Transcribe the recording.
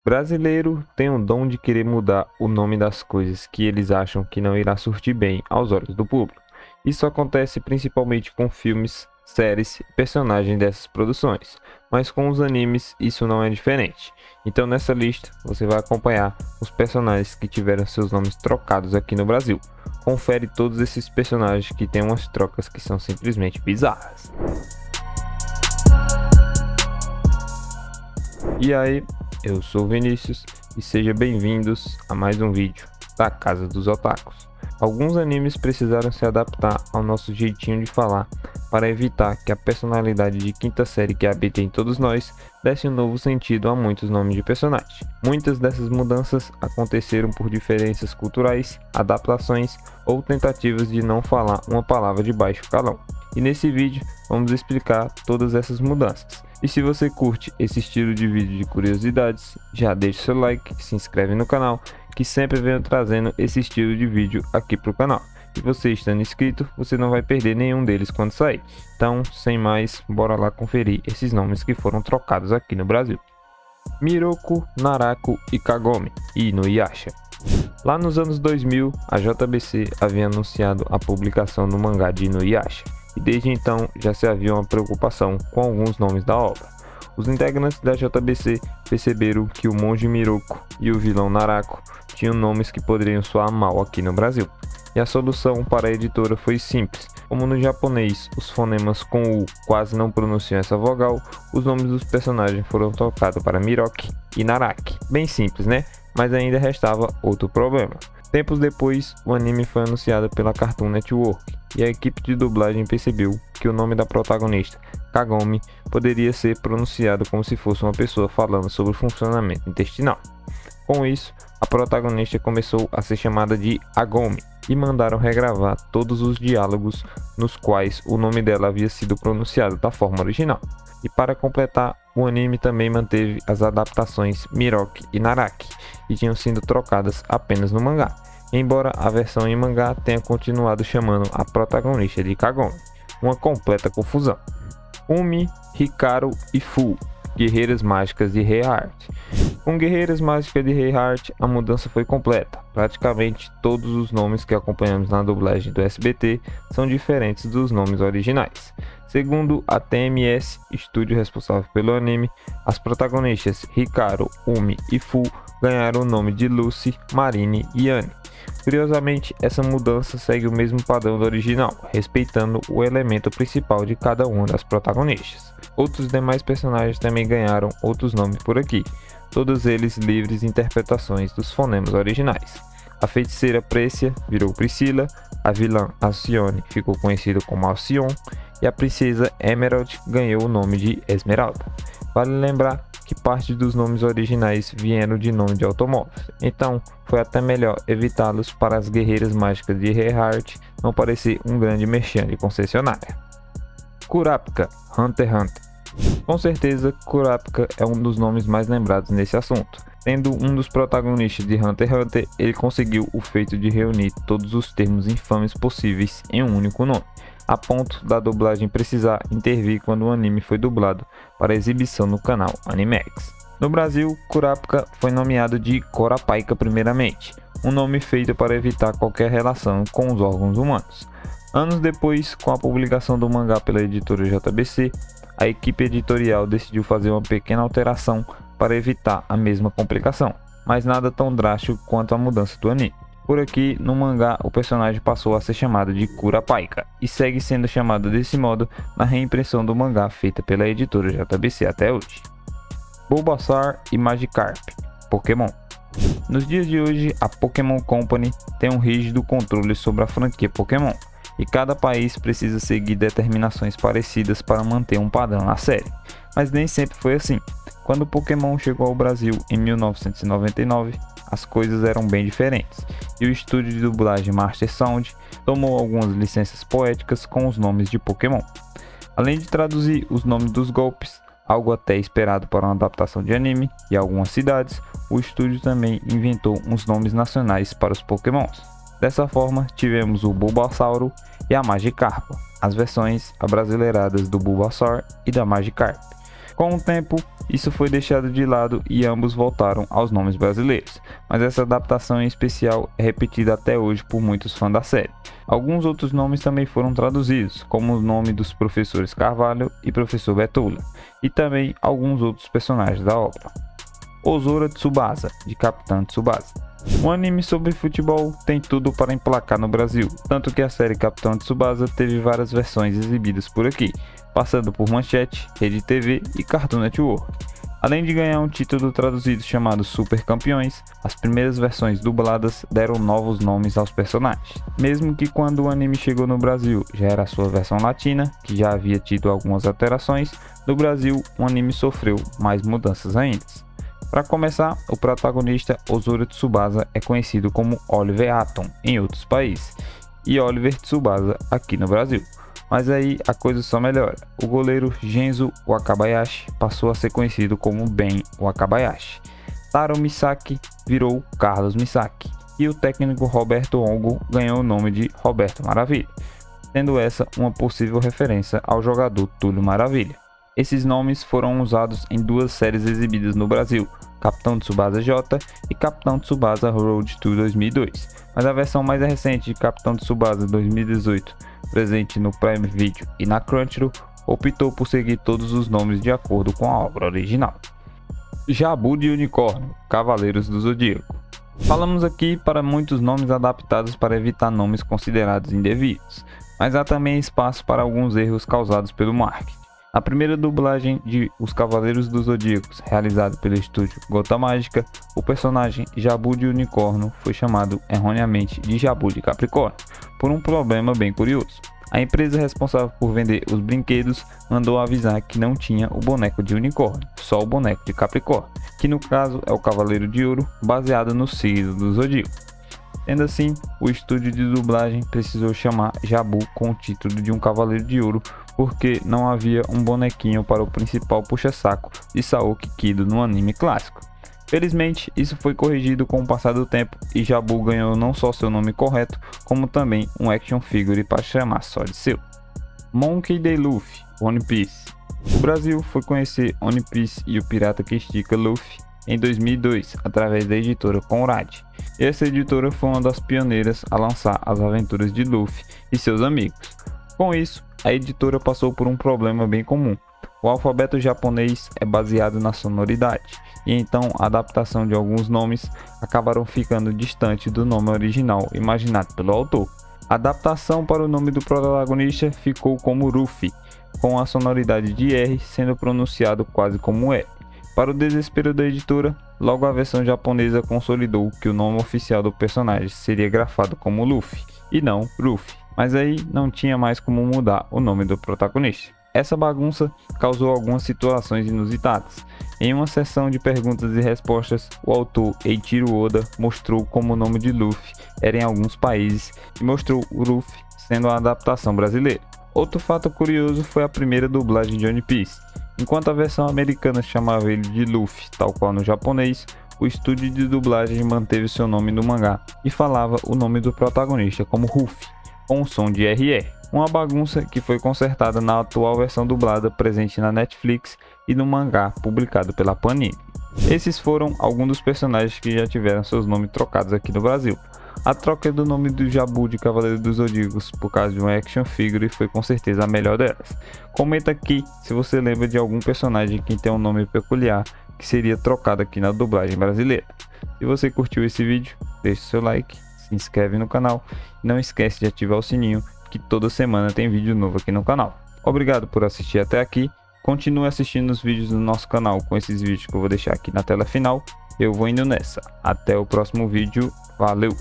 Brasileiro tem o dom de querer mudar o nome das coisas que eles acham que não irá surtir bem aos olhos do público. Isso acontece principalmente com filmes, séries e personagens dessas produções, mas com os animes isso não é diferente. Então nessa lista você vai acompanhar os personagens que tiveram seus nomes trocados aqui no Brasil. Confere todos esses personagens que têm umas trocas que são simplesmente bizarras. E aí, eu sou o Vinícius e sejam bem-vindos a mais um vídeo da Casa dos Otakus. Alguns animes precisaram se adaptar ao nosso jeitinho de falar para evitar que a personalidade de quinta série que habita em todos nós desse um novo sentido a muitos nomes de personagens. Muitas dessas mudanças aconteceram por diferenças culturais, adaptações ou tentativas de não falar uma palavra de baixo calão. E nesse vídeo vamos explicar todas essas mudanças. E se você curte esse estilo de vídeo de curiosidades, já deixa seu like, se inscreve no canal, que sempre venho trazendo esse estilo de vídeo aqui pro canal. E você estando inscrito, você não vai perder nenhum deles quando sair. Então, sem mais, bora lá conferir esses nomes que foram trocados aqui no Brasil. Miroku, Naraku e Kagome, e Inuyasha. Lá nos anos 2000, a JBC havia anunciado a publicação do mangá de Inuyasha, e desde então já se havia uma preocupação com alguns nomes da obra. Os integrantes da JBC perceberam que o monge Miroku e o vilão Naraku tinham nomes que poderiam soar mal aqui no Brasil. E a solução para a editora foi simples. Como no japonês os fonemas com U quase não pronunciam essa vogal, os nomes dos personagens foram trocados para Miroki e Naraki. Bem simples, né? Mas ainda restava outro problema. Tempos depois, o anime foi anunciado pela Cartoon Network e a equipe de dublagem percebeu que o nome da protagonista, Kagome, poderia ser pronunciado como se fosse uma pessoa falando sobre o funcionamento intestinal. Com isso, a protagonista começou a ser chamada de Agome e mandaram regravar todos os diálogos nos quais o nome dela havia sido pronunciado da forma original. E para completar, o anime também manteve as adaptações Miroki e Naraki, que tinham sido trocadas apenas no mangá, embora a versão em mangá tenha continuado chamando a protagonista de Kagome. Uma completa confusão. Umi, Hikaru e Fu, Guerreiras Mágicas de Heart. Com Guerreiras Mágicas de Heart, a mudança foi completa. Praticamente todos os nomes que acompanhamos na dublagem do SBT são diferentes dos nomes originais. Segundo a TMS, estúdio responsável pelo anime, as protagonistas Hikaru, Umi e Fu ganharam o nome de Lucy, Marine e Anne. Curiosamente, essa mudança segue o mesmo padrão do original, respeitando o elemento principal de cada uma das protagonistas. Outros demais personagens também ganharam outros nomes por aqui, todos eles livres de interpretações dos fonemas originais. A feiticeira Précia virou Priscila, a vilã Alcione ficou conhecida como Alcion e a princesa Emerald ganhou o nome de Esmeralda. Vale lembrar que parte dos nomes originais vieram de nome de automóveis, então foi até melhor evitá-los para as Guerreiras Mágicas de Heart não parecer um grande merchan de concessionária. Kurapika, Hunter x Hunter. Com certeza, Kurapika é um dos nomes mais lembrados nesse assunto. Sendo um dos protagonistas de Hunter x Hunter, ele conseguiu o feito de reunir todos os termos infames possíveis em um único nome, a ponto da dublagem precisar intervir quando o anime foi dublado para exibição no canal Animax. No Brasil, Kurapika foi nomeado de Corapaika primeiramente, um nome feito para evitar qualquer relação com os órgãos humanos. Anos depois, com a publicação do mangá pela editora JBC, a equipe editorial decidiu fazer uma pequena alteração para evitar a mesma complicação, mas nada tão drástico quanto a mudança do anime. Por aqui, no mangá, o personagem passou a ser chamado de Kurapaika e segue sendo chamado desse modo na reimpressão do mangá feita pela editora JBC até hoje. Bulbasaur e Magikarp, Pokémon. Nos dias de hoje, a Pokémon Company tem um rígido controle sobre a franquia Pokémon, e cada país precisa seguir determinações parecidas para manter um padrão na série. Mas nem sempre foi assim. Quando o Pokémon chegou ao Brasil em 1999, as coisas eram bem diferentes, e o estúdio de dublagem Master Sound tomou algumas licenças poéticas com os nomes de Pokémon. Além de traduzir os nomes dos golpes, algo até esperado para uma adaptação de anime, e algumas cidades, o estúdio também inventou uns nomes nacionais para os Pokémons. Dessa forma, tivemos o Bulbasauro e a Magikarpa, as versões abrasileiradas do Bulbasaur e da Magikarp. Com o tempo, isso foi deixado de lado e ambos voltaram aos nomes brasileiros, mas essa adaptação em especial é repetida até hoje por muitos fãs da série. Alguns outros nomes também foram traduzidos, como o nome dos professores Carvalho e professor Betula, e também alguns outros personagens da obra. Ozora Tsubasa, de Capitão Tsubasa. Um anime sobre futebol tem tudo para emplacar no Brasil, tanto que a série Capitão Tsubasa teve várias versões exibidas por aqui, passando por Manchete, Rede TV e Cartoon Network. Além de ganhar um título traduzido chamado Super Campeões, as primeiras versões dubladas deram novos nomes aos personagens. Mesmo que quando o anime chegou no Brasil já era a sua versão latina, que já havia tido algumas alterações, no Brasil o anime sofreu mais mudanças ainda. Para começar, o protagonista Ozora Tsubasa é conhecido como Oliver Atom em outros países e Oliver Tsubasa aqui no Brasil. Mas aí a coisa só melhora. O goleiro Genzo Wakabayashi passou a ser conhecido como Ben Wakabayashi. Taro Misaki virou Carlos Misaki e o técnico Roberto Ongo ganhou o nome de Roberto Maravilha, sendo essa uma possível referência ao jogador Túlio Maravilha. Esses nomes foram usados em duas séries exibidas no Brasil, Capitão Tsubasa J e Capitão Tsubasa Road to 2002, mas a versão mais recente de Capitão Tsubasa 2018, presente no Prime Video e na Crunchyroll, optou por seguir todos os nomes de acordo com a obra original. Jabu de Unicórnio, Cavaleiros do Zodíaco. Falamos aqui para muitos nomes adaptados para evitar nomes considerados indevidos, mas há também espaço para alguns erros causados pelo marketing. A primeira dublagem de Os Cavaleiros dos Zodíacos, realizada pelo estúdio Gota Mágica, o personagem Jabu de Unicórnio foi chamado erroneamente de Jabu de Capricórnio, por um problema bem curioso. A empresa responsável por vender os brinquedos mandou avisar que não tinha o boneco de unicórnio, só o boneco de Capricórnio, que no caso é o Cavaleiro de Ouro, baseado no signo do Zodíaco. Sendo assim, o estúdio de dublagem precisou chamar Jabu com o título de um Cavaleiro de Ouro, porque não havia um bonequinho para o principal puxa-saco de Saoki Kido no anime clássico. Felizmente, isso foi corrigido com o passar do tempo e Jabu ganhou não só seu nome correto, como também um action figure para chamar só de seu. Monkey D. Luffy, One Piece. O Brasil foi conhecer One Piece e o pirata que estica Luffy em 2002, através da editora Conrad. Essa editora foi uma das pioneiras a lançar as aventuras de Luffy e seus amigos. Com isso, a editora passou por um problema bem comum. O alfabeto japonês é baseado na sonoridade, e então a adaptação de alguns nomes acabaram ficando distante do nome original imaginado pelo autor. A adaptação para o nome do protagonista ficou como Ruffy, com a sonoridade de R sendo pronunciado quase como E. Para o desespero da editora, logo a versão japonesa consolidou que o nome oficial do personagem seria grafado como Luffy, e não Ruffy. Mas aí não tinha mais como mudar o nome do protagonista. Essa bagunça causou algumas situações inusitadas. Em uma sessão de perguntas e respostas, o autor Eiichiro Oda mostrou como o nome de Luffy era em alguns países e mostrou o Luffy sendo a adaptação brasileira. Outro fato curioso foi a primeira dublagem de One Piece. Enquanto a versão americana chamava ele de Luffy, tal qual no japonês, o estúdio de dublagem manteve seu nome no mangá e falava o nome do protagonista como Ruffy, com o som de RR. Uma bagunça que foi consertada na atual versão dublada presente na Netflix e no mangá publicado pela Panini. Esses foram alguns dos personagens que já tiveram seus nomes trocados aqui no Brasil. A troca do nome do Jabu de Cavaleiro dos Zodíacos por causa de um action figure foi com certeza a melhor delas. Comenta aqui se você lembra de algum personagem que tem um nome peculiar que seria trocado aqui na dublagem brasileira. Se você curtiu esse vídeo, deixe seu like, se inscreve no canal e não esquece de ativar o sininho, que toda semana tem vídeo novo aqui no canal. Obrigado por assistir até aqui. Continue assistindo os vídeos do nosso canal com esses vídeos que eu vou deixar aqui na tela final. Eu vou indo nessa. Até o próximo vídeo. Valeu!